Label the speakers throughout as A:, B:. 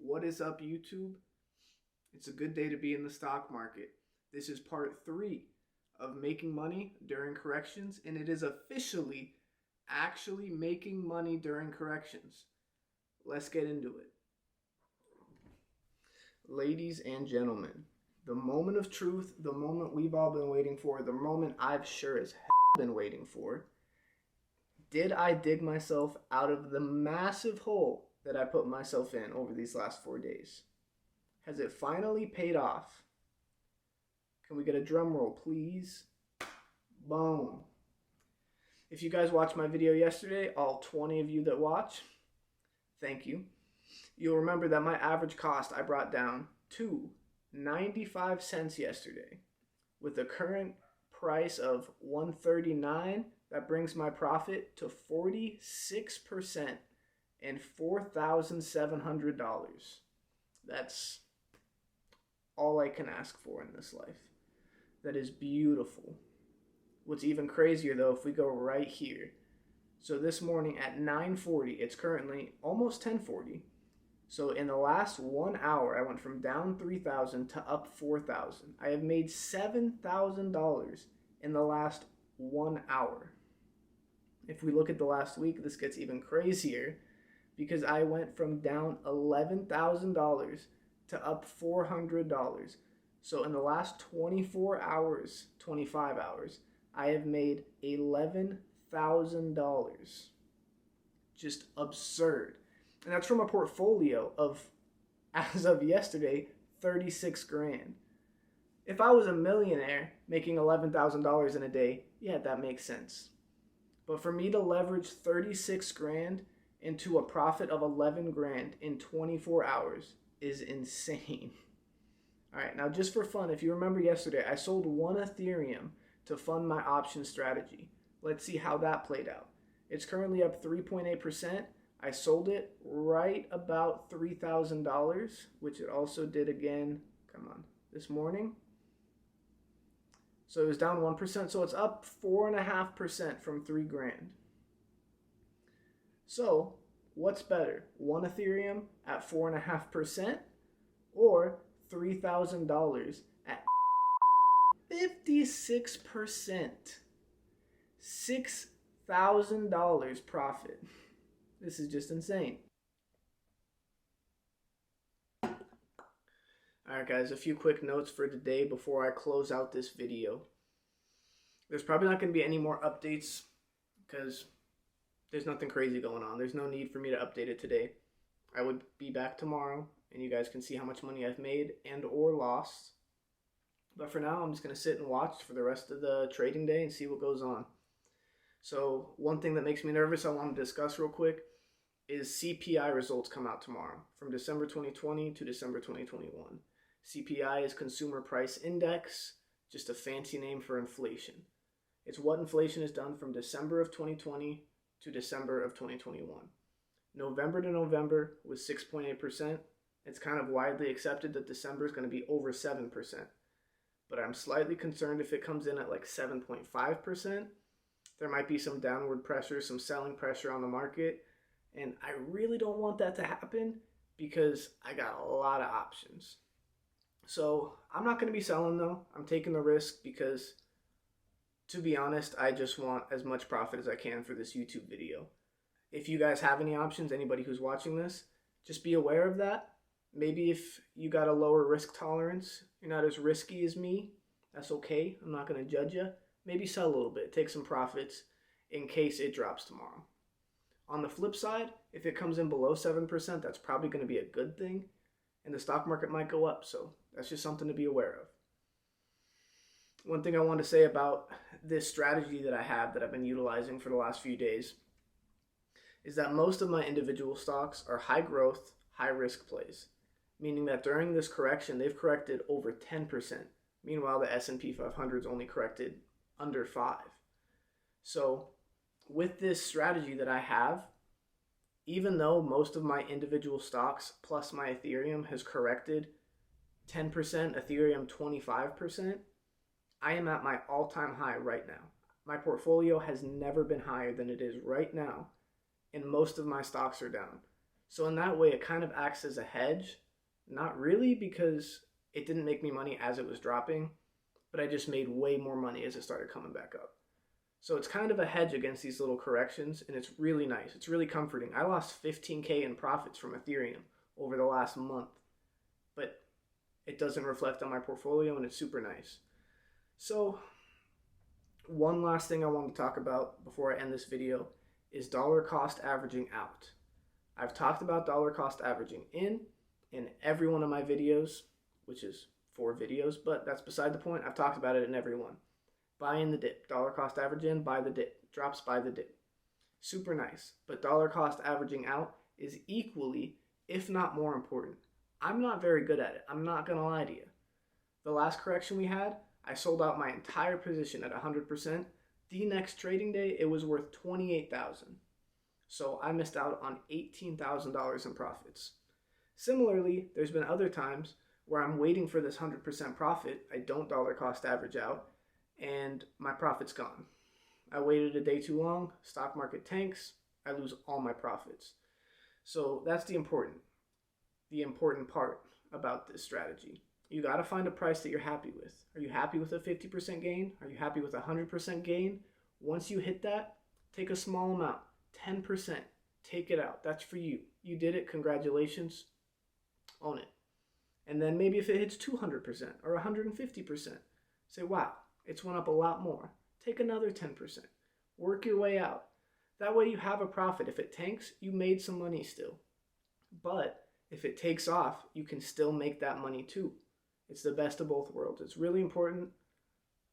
A: What is up, YouTube? It's a good day to be in the stock market. This is part 3 of making money during corrections, and it is officially actually making money during corrections. Let's get into it. Ladies and gentlemen, the moment of truth, the moment we've all been waiting for, the moment I've sure as hell been waiting for. Did I dig myself out of the massive hole that I put myself in over these last 4 days? Has it finally paid off? Can we get a drum roll, please? Boom. If you guys watched my video yesterday, all 20 of you that watch, thank you. You'll remember that my average cost I brought down to 95 cents yesterday. With the current price of $139, that brings my profit to 46% and $4,700. That's all I can ask for in this life. That is beautiful. What's even crazier though, if we go right here. So this morning at 9:40, it's currently almost 10:40. So in the last 1 hour, I went from down 3,000 to up 4,000. I have made $7,000 in the last 1 hour. If we look at the last week, this gets even crazier because I went from down $11,000 to up $400. So in the last 24 hours, 25 hours, I have made $11,000. Just absurd. And that's from a portfolio of, as of yesterday, 36 grand. If I was a millionaire making $11,000 in a day, yeah, that makes sense. But for me to leverage 36 grand into a profit of 11 grand in 24 hours is insane. All right, now just for fun, if you remember yesterday, I sold 1 Ethereum to fund my option strategy. Let's see how that played out. It's currently up 3.8%. I sold it right about $3,000, which it also did again, this morning. So it was down 1%, so it's up 4.5% from 3 grand. So what's better, 1 Ethereum at 4.5% or $3,000 at 56%? $6,000 profit. This is just insane. Alright guys, a few quick notes for today before I close out this video. There's probably not going to be any more updates because there's nothing crazy going on. There's no need for me to update it today. I would be back tomorrow and you guys can see how much money I've made and or lost. But for now, I'm just going to sit and watch for the rest of the trading day and see what goes on. So one thing that makes me nervous I want to discuss real quick is CPI results come out tomorrow from December 2020 to December 2021. CPI is Consumer Price Index, just a fancy name for inflation. It's what inflation has done from December of 2020 to December of 2021. November to November was 6.8%. It's kind of widely accepted that December is going to be over 7%. But I'm slightly concerned if it comes in at like 7.5%. There might be some downward pressure, some selling pressure on the market. And I really don't want that to happen because I got a lot of options. So I'm not going to be selling though. I'm taking the risk because, to be honest, I just want as much profit as I can for this YouTube video. If you guys have any options, anybody who's watching this, just be aware of that. Maybe if you got a lower risk tolerance, you're not as risky as me, that's okay. I'm not going to judge you. Maybe sell a little bit, take some profits in case it drops tomorrow. On the flip side, if it comes in below 7%, that's probably going to be a good thing, and the stock market might go up, so that's just something to be aware of. One thing I want to say about this strategy that I have that I've been utilizing for the last few days is that most of my individual stocks are high growth, high risk plays, meaning that during this correction, they've corrected over 10%. Meanwhile, the S&P 500 is only corrected under 5. So with this strategy that I have, even though most of my individual stocks plus my Ethereum has corrected 10%, Ethereum 25%, I am at my all-time high right now. My portfolio has never been higher than it is right now, and most of my stocks are down. So in that way, it kind of acts as a hedge. Not really, because it didn't make me money as it was dropping, but I just made way more money as it started coming back up. So it's kind of a hedge against these little corrections, and it's really nice. It's really comforting. I lost 15K in profits from Ethereum over the last month, but it doesn't reflect on my portfolio, and it's super nice. So one last thing I want to talk about before I end this video is dollar cost averaging out. I've talked about dollar cost averaging in every one of my videos, which is 4 videos, but that's beside the point. I've talked about it in every one. Buy in the dip. Dollar cost average in, buy the dip. Drops, buy the dip. Super nice. But dollar cost averaging out is equally, if not more important. I'm not very good at it. I'm not going to lie to you. The last correction we had, I sold out my entire position at 100%. The next trading day, it was worth $28,000. So I missed out on $18,000 in profits. Similarly, there's been other times where I'm waiting for this 100% profit. I don't dollar cost average out, and my profit's gone. I waited a day too long, stock market tanks, I lose all my profits. So that's the important part about this strategy. You got to find a price that you're happy with. Are you happy with a 50% gain? Are you happy with a 100% gain? Once you hit that, take a small amount, 10%. Take it out. That's for you. You did it. Congratulations. Own it. And then maybe if it hits 200% or 150%, say, wow, it's went up a lot more. Take another 10%. Work your way out. That way you have a profit. If it tanks, you made some money still. But if it takes off, you can still make that money too. It's the best of both worlds. It's really important.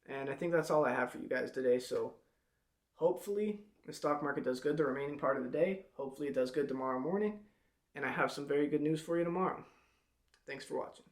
A: And I think that's all I have for you guys today. So hopefully the stock market does good the remaining part of the day. Hopefully it does good tomorrow morning. And I have some very good news for you tomorrow. Thanks for watching.